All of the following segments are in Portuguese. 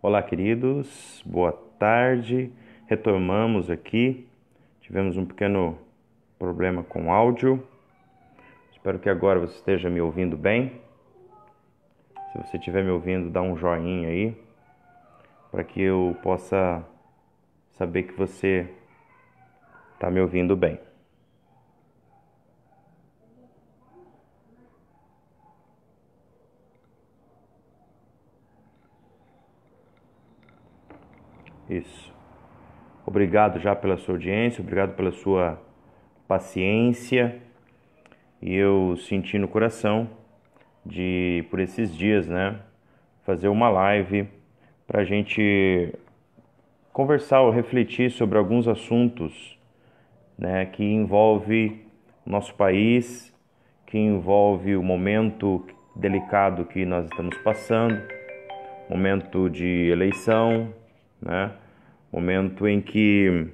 Olá, queridos, boa tarde. Retomamos aqui. Tivemos um pequeno problema com o áudio. Espero que agora você esteja me ouvindo bem. Se você estiver me ouvindo, dá um joinha aí, para que eu possa saber que você está me ouvindo bem. Isso. Obrigado já pela sua audiência, obrigado pela sua paciência. E eu senti no coração de, por esses dias, fazer uma live para a gente conversar ou refletir sobre alguns assuntos, que envolve nosso país, que envolve o momento delicado que nós estamos passando, momento de eleição, momento em que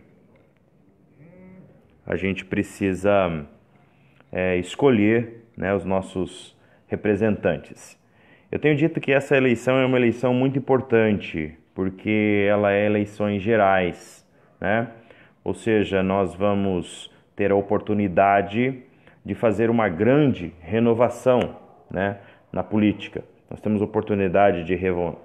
a gente precisa escolher os nossos representantes. Eu tenho dito que essa eleição é uma eleição muito importante, porque ela é eleições gerais, Ou seja, nós vamos ter a oportunidade de fazer uma grande renovação, na política. Nós temos a oportunidade de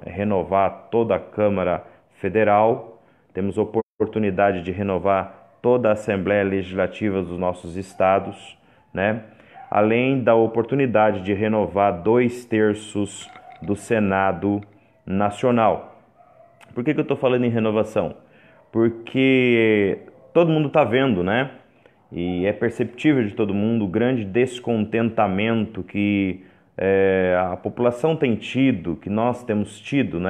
renovar toda a Câmara Federal, temos a oportunidade de renovar toda a Assembleia Legislativa dos nossos estados, além da oportunidade de renovar 2/3 do Senado Nacional. Por que eu estou falando em renovação? Porque todo mundo está vendo, e é perceptível de todo mundo o grande descontentamento que a população tem tido, que nós temos tido,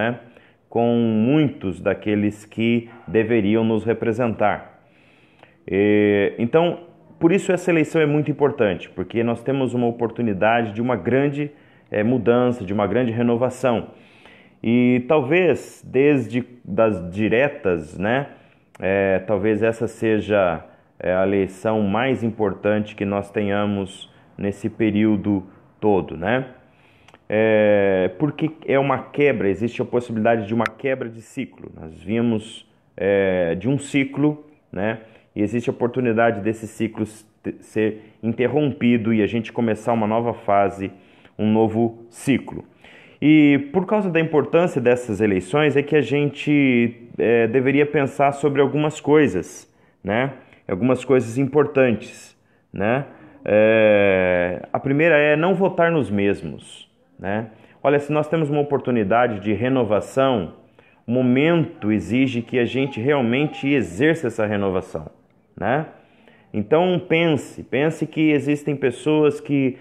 com muitos daqueles que deveriam nos representar. Então, por isso essa eleição é muito importante, porque nós temos uma oportunidade de uma grande mudança, de uma grande renovação. E talvez, desde das diretas, talvez essa seja a eleição mais importante que nós tenhamos nesse período todo, porque é uma quebra, existe a possibilidade de uma quebra de ciclo. Nós vimos de um ciclo, e existe a oportunidade desse ciclo ser interrompido e a gente começar uma nova fase, um novo ciclo. E por causa da importância dessas eleições é que a gente deveria pensar sobre algumas coisas, algumas coisas importantes, A primeira é não votar nos mesmos, Olha, se nós temos uma oportunidade de renovação, o momento exige que a gente realmente exerça essa renovação, Então pense que existem pessoas que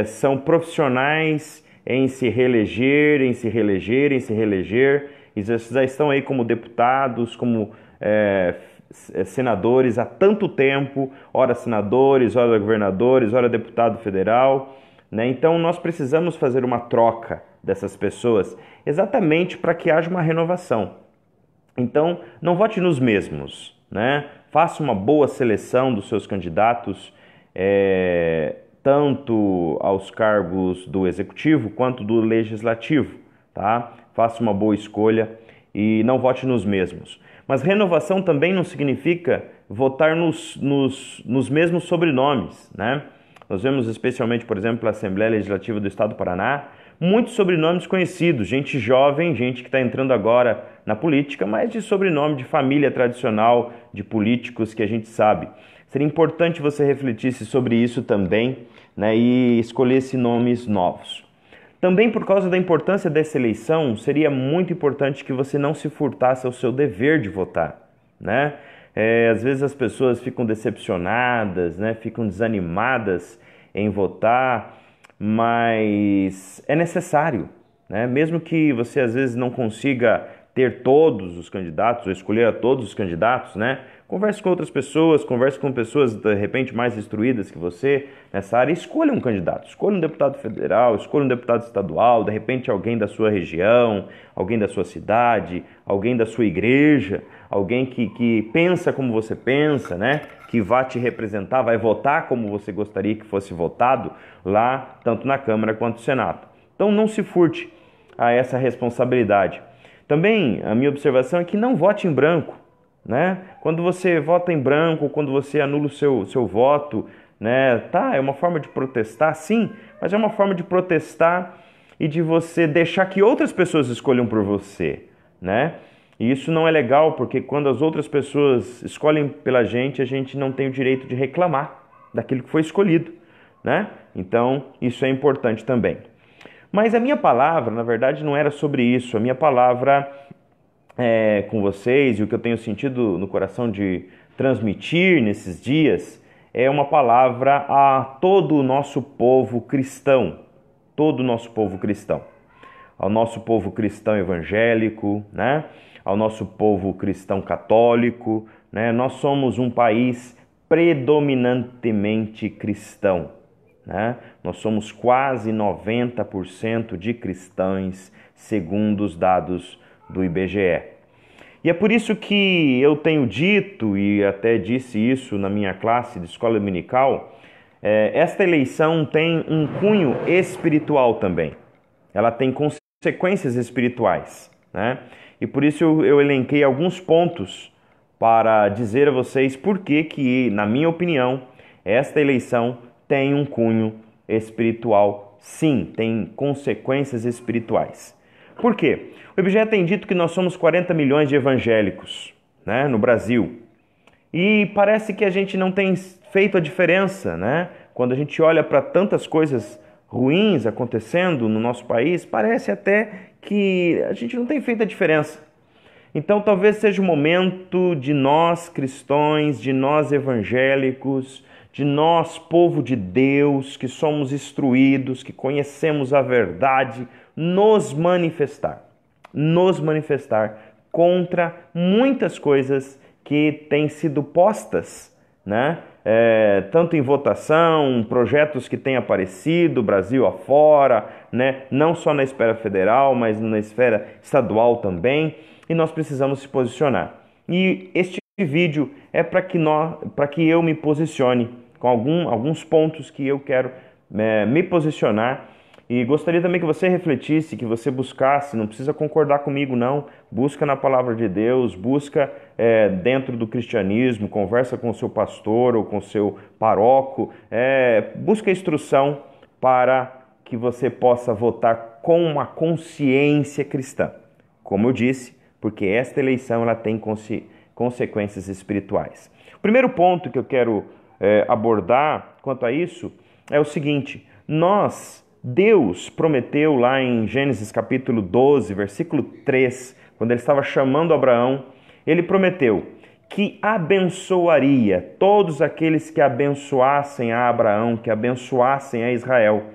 são profissionais em se reeleger, e já estão aí como deputados, como senadores há tanto tempo, ora senadores, ora governadores, ora deputado federal, Então nós precisamos fazer uma troca dessas pessoas, exatamente para que haja uma renovação. Então não vote nos mesmos, Faça uma boa seleção dos seus candidatos, tanto aos cargos do executivo quanto do legislativo, Faça uma boa escolha e não vote nos mesmos. Mas renovação também não significa votar nos mesmos sobrenomes, Nós vemos especialmente, por exemplo, a Assembleia Legislativa do Estado do Paraná, muitos sobrenomes conhecidos, gente jovem, gente que está entrando agora na política, mas de sobrenome de família tradicional, de políticos que a gente sabe. Seria importante você refletisse sobre isso também, e escolhesse nomes novos. Também por causa da importância dessa eleição, seria muito importante que você não se furtasse ao seu dever de votar, Às vezes as pessoas ficam decepcionadas, ficam desanimadas em votar, mas é necessário, Mesmo que você às vezes não consiga ter todos os candidatos ou escolher a todos os candidatos, Converse com outras pessoas, converse com pessoas de repente mais instruídas que você nessa área, escolha um candidato, escolha um deputado federal, escolha um deputado estadual, de repente alguém da sua região, alguém da sua cidade, alguém da sua igreja, alguém que pensa como você pensa, que vai te representar, vai votar como você gostaria que fosse votado lá, tanto na Câmara quanto no Senado. Então não se furte a essa responsabilidade. Também a minha observação é que não vote em branco, né? Quando você vota em branco, quando você anula o seu voto, né? Tá, é uma forma de protestar, sim, mas é uma forma de protestar e de você deixar que outras pessoas escolham por você, né? E isso não é legal, porque quando as outras pessoas escolhem pela gente, a gente não tem o direito de reclamar daquilo que foi escolhido, né? Então, isso é importante também. Mas a minha palavra, na verdade, não era sobre isso. A minha palavra com vocês e o que eu tenho sentido no coração de transmitir nesses dias é uma palavra a todo o nosso povo cristão, todo o nosso povo cristão, ao nosso povo cristão evangélico, né? Ao nosso povo cristão católico, né? Nós somos um país predominantemente cristão, né? Nós somos quase 90% de cristãos, segundo os dados do IBGE. E é por isso que eu tenho dito, e até disse isso na minha classe de escola dominical, esta eleição tem um cunho espiritual também. Ela tem consequências espirituais, né? E por isso eu elenquei alguns pontos para dizer a vocês por que, na minha opinião, esta eleição tem um cunho espiritual. Sim, tem consequências espirituais. Por quê? O IBGE tem dito que nós somos 40 milhões de evangélicos, né, no Brasil. E parece que a gente não tem feito a diferença, né? Quando a gente olha para tantas coisas ruins acontecendo no nosso país, parece até que a gente não tem feito a diferença. Então talvez seja o momento de nós cristãos, de nós evangélicos, de nós povo de Deus, que somos instruídos, que conhecemos a verdade, nos manifestar contra muitas coisas que têm sido postas, né? Tanto em votação, projetos que têm aparecido Brasil afora, né? Não só na esfera federal, mas na esfera estadual também, e nós precisamos se posicionar. E este vídeo é para que eu me posicione com alguns pontos que eu quero me posicionar. E gostaria também que você refletisse, que você buscasse, não precisa concordar comigo não, busca na palavra de Deus, busca dentro do cristianismo, conversa com o seu pastor ou com o seu paróquio, busca instrução para que você possa votar com uma consciência cristã. Como eu disse, porque esta eleição ela tem consequências espirituais. O primeiro ponto que eu quero abordar quanto a isso é o seguinte: Deus prometeu lá em Gênesis capítulo 12, versículo 3, quando ele estava chamando Abraão, ele prometeu que abençoaria todos aqueles que abençoassem a Abraão, que abençoassem a Israel,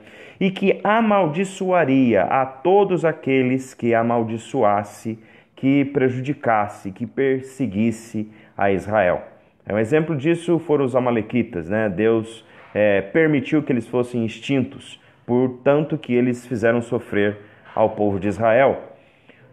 e que amaldiçoaria a todos aqueles que amaldiçoasse, que prejudicasse, que perseguisse a Israel. Um exemplo disso foram os amalequitas, né? Deus permitiu que eles fossem extintos, portanto que eles fizeram sofrer ao povo de Israel.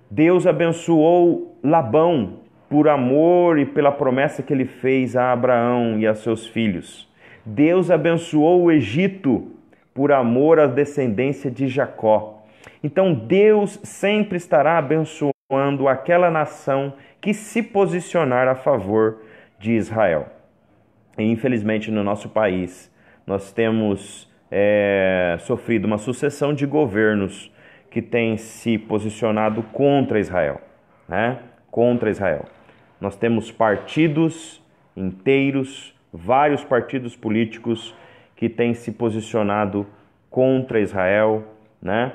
Deus abençoou Labão por amor e pela promessa que ele fez a Abraão e a seus filhos. Deus abençoou o Egito por amor à descendência de Jacó. Então Deus sempre estará abençoando aquela nação que se posicionar a favor de Israel. E infelizmente no nosso país nós temos sofrido uma sucessão de governos que têm se posicionado contra Israel, né? Contra Israel. Nós temos partidos inteiros, vários partidos políticos que têm se posicionado contra Israel, né?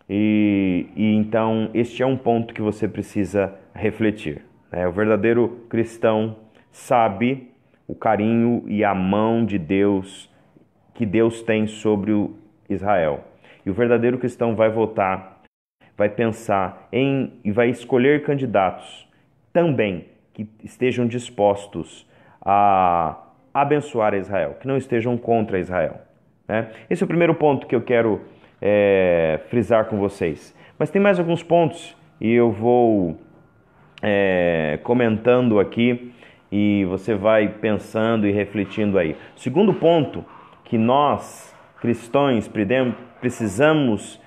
E então este é um ponto que você precisa refletir, né? O verdadeiro cristão sabe o carinho e a mão de Deus que Deus tem sobre o Israel. E o verdadeiro cristão vai votar, vai pensar e vai escolher candidatos também que estejam dispostos a abençoar Israel, que não estejam contra Israel, né? Esse é o primeiro ponto que eu quero frisar com vocês. Mas tem mais alguns pontos e eu vou comentando aqui e você vai pensando e refletindo aí. O segundo ponto que nós, cristãos, precisamos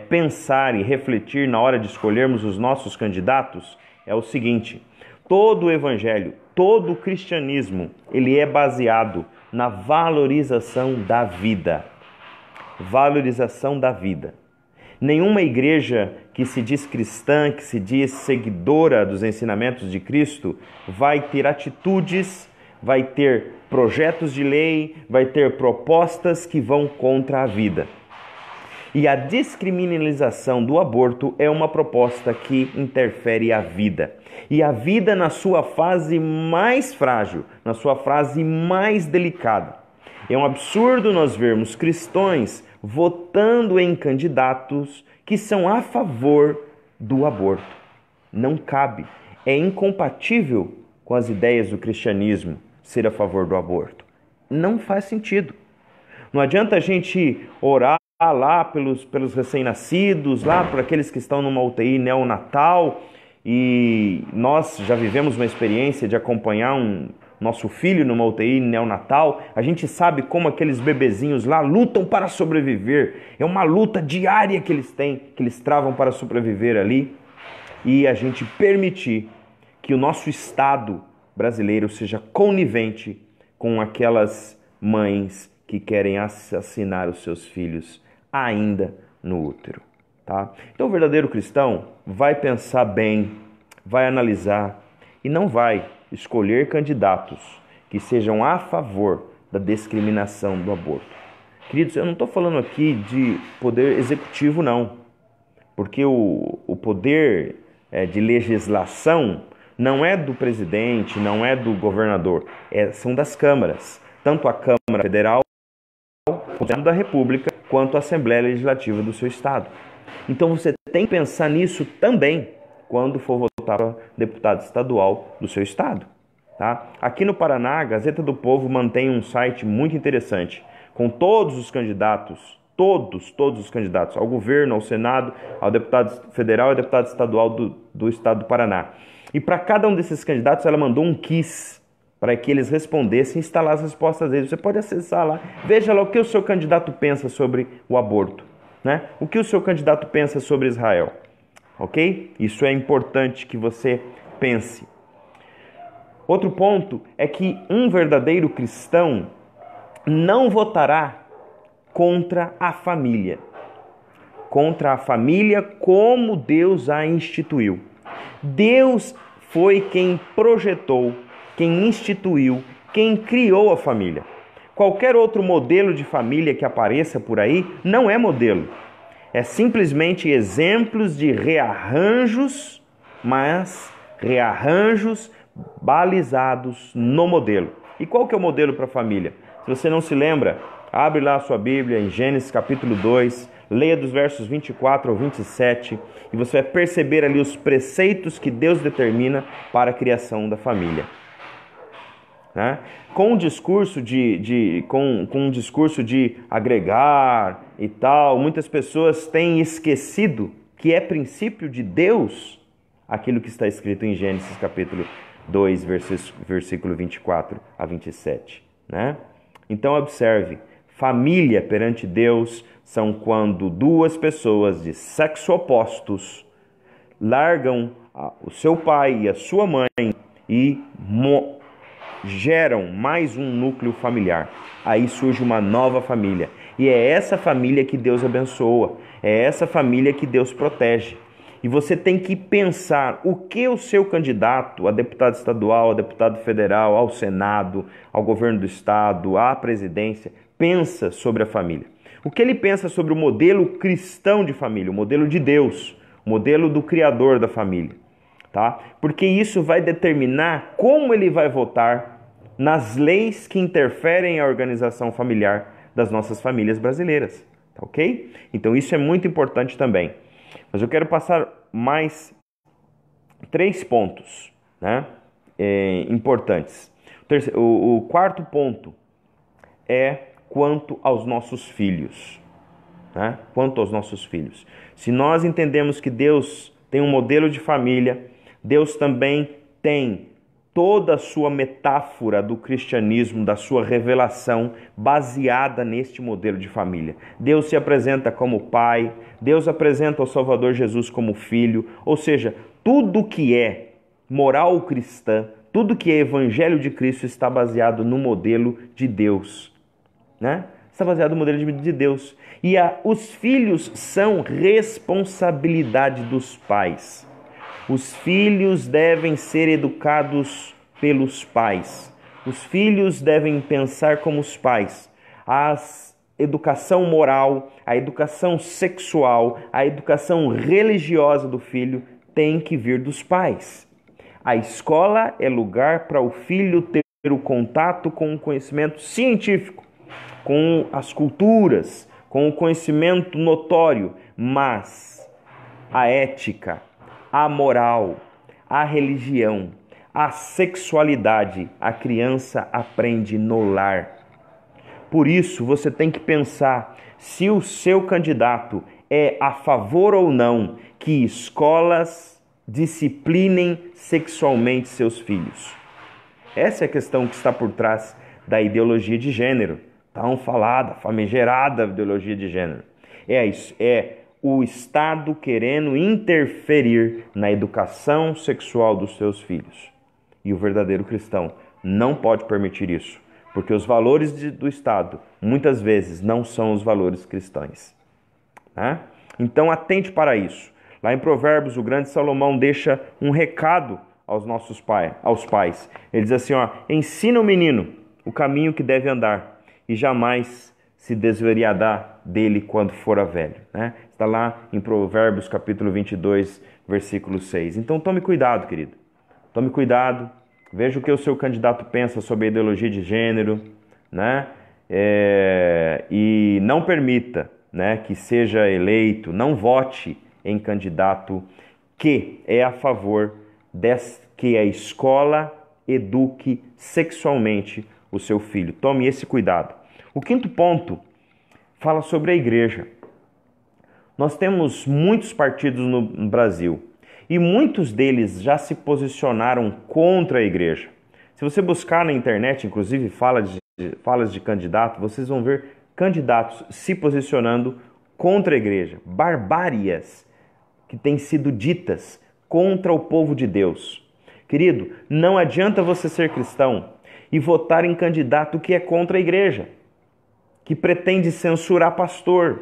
pensar e refletir na hora de escolhermos os nossos candidatos é o seguinte: todo o evangelho, todo o cristianismo, ele é baseado na valorização da vida. Valorização da vida. Nenhuma igreja que se diz cristã, que se diz seguidora dos ensinamentos de Cristo, vai ter atitudes, vai ter projetos de lei, vai ter propostas que vão contra a vida. E a descriminalização do aborto é uma proposta que interfere a vida. E a vida na sua fase mais frágil, na sua fase mais delicada. É um absurdo nós vermos cristãos votando em candidatos que são a favor do aborto. Não cabe. É incompatível com as ideias do cristianismo ser a favor do aborto. Não faz sentido. Não adianta a gente orar lá pelos recém-nascidos, lá por aqueles que estão numa UTI neonatal, e nós já vivemos uma experiência de acompanhar nosso filho numa UTI neonatal. A gente sabe como aqueles bebezinhos lá lutam para sobreviver. É uma luta diária que eles têm, que eles travam para sobreviver ali. E a gente permitir que o nosso Estado brasileiro seja conivente com aquelas mães que querem assassinar os seus filhos ainda no útero, tá? Então o verdadeiro cristão vai pensar bem, vai analisar e não vai escolher candidatos que sejam a favor da discriminação do aborto. Queridos, eu não estou falando aqui de poder executivo, não, porque o poder de legislação não é do presidente, não é do governador, são das câmaras, tanto a Câmara Federal, quanto da República, quanto a Assembleia Legislativa do seu estado. Então você tem que pensar nisso também quando for votar para deputado estadual do seu estado, tá? Aqui no Paraná, a Gazeta do Povo mantém um site muito interessante, com todos os candidatos, todos os candidatos ao governo, ao Senado, ao deputado federal e ao deputado estadual do estado do Paraná. E para cada um desses candidatos ela mandou um quiz para que eles respondessem e instalar as respostas deles. Você pode acessar lá, veja lá o que o seu candidato pensa sobre o aborto, né? O que o seu candidato pensa sobre Israel, ok? Isso é importante que você pense. Outro ponto é que um verdadeiro cristão não votará contra a família. Contra a família como Deus a instituiu. Deus foi quem projetou, quem instituiu, quem criou a família. Qualquer outro modelo de família que apareça por aí não é modelo. É simplesmente exemplos de rearranjos, mas rearranjos balizados no modelo. E qual que é o modelo para a família? Se você não se lembra, abre lá a sua Bíblia em Gênesis capítulo 2, leia dos versos 24 ao 27 e você vai perceber ali os preceitos que Deus determina para a criação da família. Né? Com um discurso um discurso de agregar e tal, muitas pessoas têm esquecido que é princípio de Deus aquilo que está escrito em Gênesis capítulo 2, versículo 24 a 27. Né? Então observe, família perante Deus são quando duas pessoas de sexo opostos largam o seu pai e a sua mãe e geram mais um núcleo familiar. Aí surge uma nova família. E é essa família que Deus abençoa. É essa família que Deus protege. E você tem que pensar o que o seu candidato a deputado estadual, a deputado federal, ao Senado, ao governo do estado, à presidência, pensa sobre a família. O que ele pensa sobre o modelo cristão de família, o modelo de Deus, o modelo do Criador da família. Tá? Porque isso vai determinar como ele vai votar nas leis que interferem na organização familiar das nossas famílias brasileiras. Tá, ok? Então isso é muito importante também. Mas eu quero passar mais 3 pontos, né, importantes. O quarto ponto é quanto aos nossos filhos. Né? Quanto aos nossos filhos. Se nós entendemos que Deus tem um modelo de família, Deus também tem toda a sua metáfora do cristianismo, da sua revelação, baseada neste modelo de família. Deus se apresenta como pai, Deus apresenta o Salvador Jesus como filho, ou seja, tudo que é moral cristã, tudo que é evangelho de Cristo está baseado no modelo de Deus, né? Está baseado no modelo de Deus. E os filhos são responsabilidade dos pais. Os filhos devem ser educados pelos pais. Os filhos devem pensar como os pais. A educação moral, a educação sexual, a educação religiosa do filho tem que vir dos pais. A escola é lugar para o filho ter o contato com o conhecimento científico, com as culturas, com o conhecimento notório, mas a ética, a moral, a religião, a sexualidade, a criança aprende no lar. Por isso, você tem que pensar se o seu candidato é a favor ou não que escolas disciplinem sexualmente seus filhos. Essa é a questão que está por trás da ideologia de gênero, tão falada, famigerada ideologia de gênero. É isso, o Estado querendo interferir na educação sexual dos seus filhos. E o verdadeiro cristão não pode permitir isso, porque os valores do Estado muitas vezes não são os valores cristãos. Né? Então atente para isso. Lá em Provérbios, o grande Salomão deixa um recado aos pais. Ele diz assim, ensina o menino o caminho que deve andar e jamais se desvariará dele quando for velho. Né? Está lá em Provérbios capítulo 22, versículo 6. Então tome cuidado, querido. Tome cuidado. Veja o que o seu candidato pensa sobre a ideologia de gênero. Né? E não permita, né, que seja eleito, não vote em candidato que é a favor que a escola eduque sexualmente o seu filho. Tome esse cuidado. O quinto ponto fala sobre a igreja. Nós temos muitos partidos no Brasil e muitos deles já se posicionaram contra a igreja. Se você buscar na internet, inclusive falas de candidato, vocês vão ver candidatos se posicionando contra a igreja. Barbáries que têm sido ditas contra o povo de Deus. Querido, não adianta você ser cristão e votar em candidato que é contra a igreja, que pretende censurar pastor,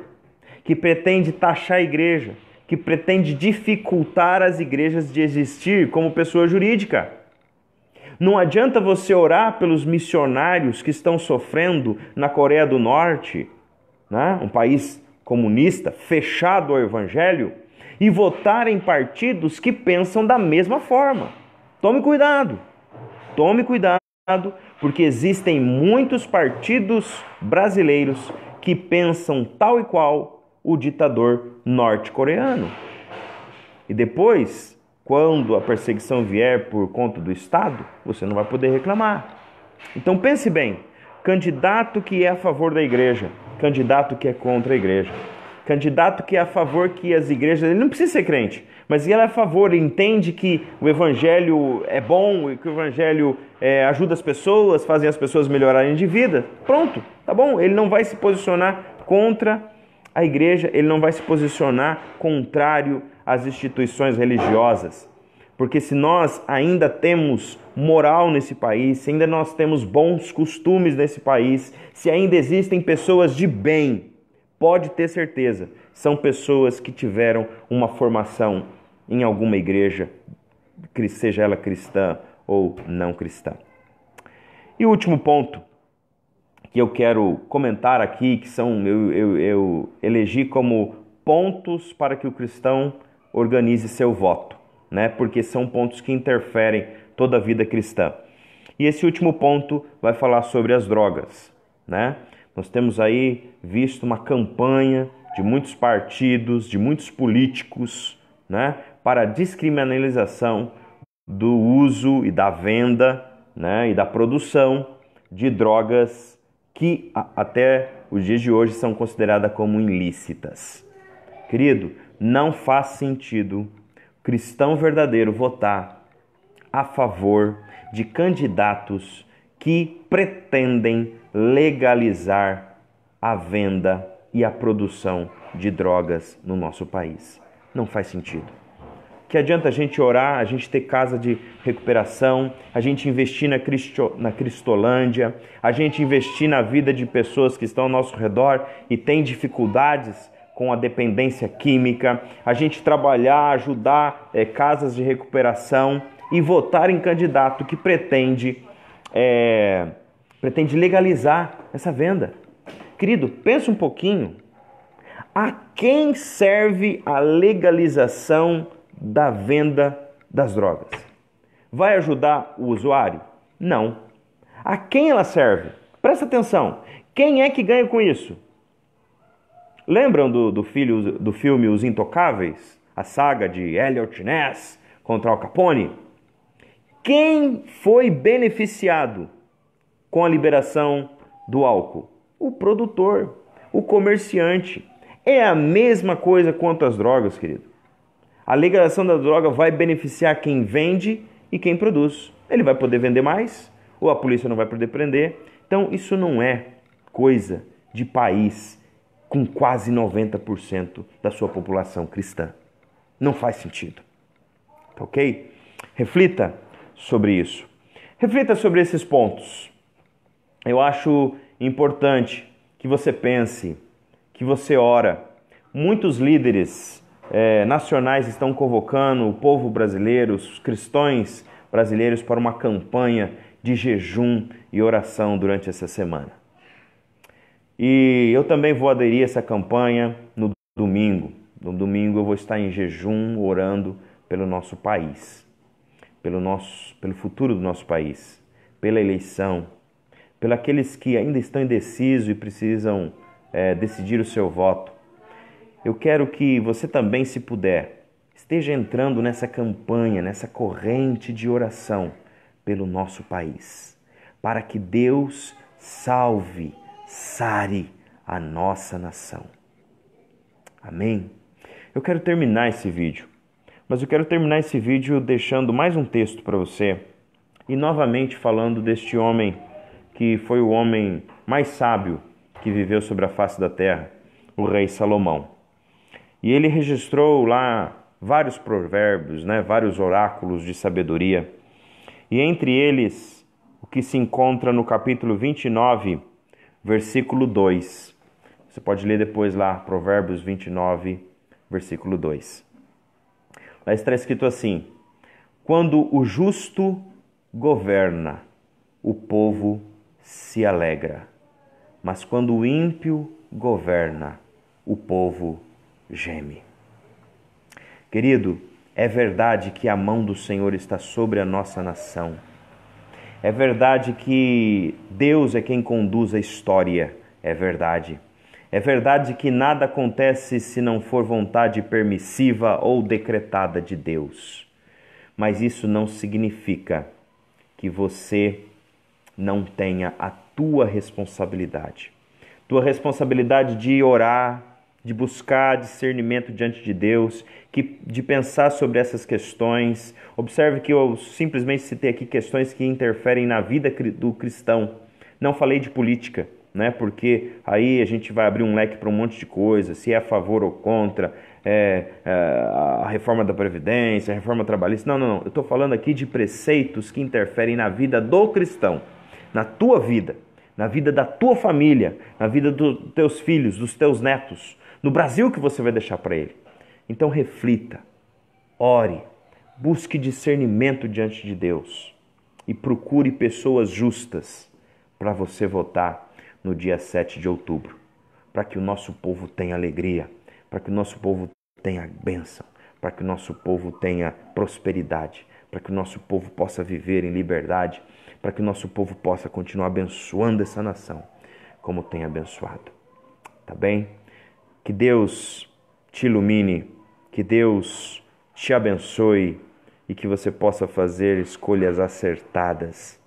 que pretende taxar a igreja, que pretende dificultar as igrejas de existir como pessoa jurídica. Não adianta você orar pelos missionários que estão sofrendo na Coreia do Norte, né? Um país comunista, fechado ao evangelho, e votar em partidos que pensam da mesma forma. Tome cuidado, porque existem muitos partidos brasileiros que pensam tal e qual o ditador norte-coreano. E depois, quando a perseguição vier por conta do Estado, você não vai poder reclamar. Então pense bem, candidato que é a favor da igreja, candidato que é contra a igreja, candidato que é a favor que as igrejas, ele não precisa ser crente, mas ele é a favor, ele entende que o evangelho é bom e que o evangelho ajuda as pessoas, fazem as pessoas melhorarem de vida. Pronto, tá bom? Ele não vai se posicionar contra a igreja, ele não vai se posicionar contrário às instituições religiosas. Porque se nós ainda temos moral nesse país, se ainda nós temos bons costumes nesse país, se ainda existem pessoas de bem, pode ter certeza, são pessoas que tiveram uma formação em alguma igreja, seja ela cristã ou não cristã. E o último ponto que eu quero comentar aqui, que são eu elegi como pontos para que o cristão organize seu voto, né? Porque são pontos que interferem toda a vida cristã. E esse último ponto vai falar sobre as drogas, né? Nós temos aí visto uma campanha de muitos partidos, de muitos políticos, né, para a descriminalização do uso e da venda, né, e da produção de drogas que até os dias de hoje são consideradas como ilícitas. Querido, não faz sentido cristão verdadeiro votar a favor de candidatos que pretendem legalizar a venda e a produção de drogas no nosso país. Não faz sentido. Que adianta a gente orar, a gente ter casa de recuperação, a gente investir na Cristolândia, a gente investir na vida de pessoas que estão ao nosso redor e têm dificuldades com a dependência química, a gente trabalhar, ajudar casas de recuperação e votar em candidato que pretende legalizar essa venda. Querido, pensa um pouquinho. A quem serve a legalização da venda das drogas? Vai ajudar o usuário? Não. A quem ela serve? Presta atenção. Quem é que ganha com isso? Lembram do filme Os Intocáveis? A saga de Elliot Ness contra Al Capone? Quem foi beneficiado com a liberação do álcool? O produtor, o comerciante. É a mesma coisa quanto as drogas, querido. A legalização da droga vai beneficiar quem vende e quem produz. Ele vai poder vender mais, ou a polícia não vai poder prender. Então, isso não é coisa de país com quase 90% da sua população cristã. Não faz sentido. Tá ok? Reflita sobre isso. Reflita sobre esses pontos. Eu acho importante que você pense, que você ora. Muitos líderes nacionais estão convocando o povo brasileiro, os cristãos brasileiros, para uma campanha de jejum e oração durante essa semana. E eu também vou aderir a essa campanha no domingo. No domingo eu vou estar em jejum, orando pelo nosso país, pelo futuro do nosso país, pela eleição, pelos aqueles que ainda estão indecisos e precisam decidir o seu voto. Eu quero que você também, se puder, esteja entrando nessa campanha, nessa corrente de oração pelo nosso país, para que Deus sare a nossa nação. Amém? Eu quero terminar esse vídeo, mas eu quero terminar esse vídeo deixando mais um texto para você e novamente falando deste homem que foi o homem mais sábio que viveu sobre a face da terra, o rei Salomão. E ele registrou lá vários provérbios, vários oráculos de sabedoria. E entre eles, o que se encontra no capítulo 29, versículo 2. Você pode ler depois lá, Provérbios 29, versículo 2. Lá está escrito assim: quando o justo governa, o povo se alegra. Mas quando o ímpio governa, o povo geme. Querido, é verdade que a mão do Senhor está sobre a nossa nação. É verdade que Deus é quem conduz a história. É verdade. É verdade que nada acontece se não for vontade permissiva ou decretada de Deus. Mas isso não significa que você não tenha a tua responsabilidade. Tua responsabilidade de orar, de buscar discernimento diante de Deus, de pensar sobre essas questões. Observe que eu simplesmente citei aqui questões que interferem na vida do cristão. Não falei de política, porque aí a gente vai abrir um leque para um monte de coisa, se é a favor ou contra a reforma da Previdência, a reforma trabalhista. Não. Eu estou falando aqui de preceitos que interferem na vida do cristão, na tua vida, na vida da tua família, na vida dos teus filhos, dos teus netos, no Brasil que você vai deixar para ele. Então reflita, ore, busque discernimento diante de Deus e procure pessoas justas para você votar no dia 7 de outubro, para que o nosso povo tenha alegria, para que o nosso povo tenha bênção, para que o nosso povo tenha prosperidade, para que o nosso povo possa viver em liberdade, para que o nosso povo possa continuar abençoando essa nação como tem abençoado. Tá bem? Que Deus te ilumine, que Deus te abençoe e que você possa fazer escolhas acertadas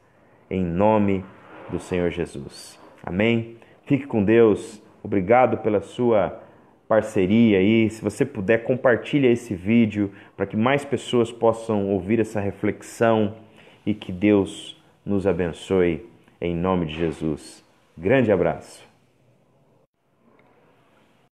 em nome do Senhor Jesus. Amém? Fique com Deus. Obrigado pela sua parceria aí. Se você puder, compartilha esse vídeo para que mais pessoas possam ouvir essa reflexão e que Deus nos abençoe em nome de Jesus. Grande abraço.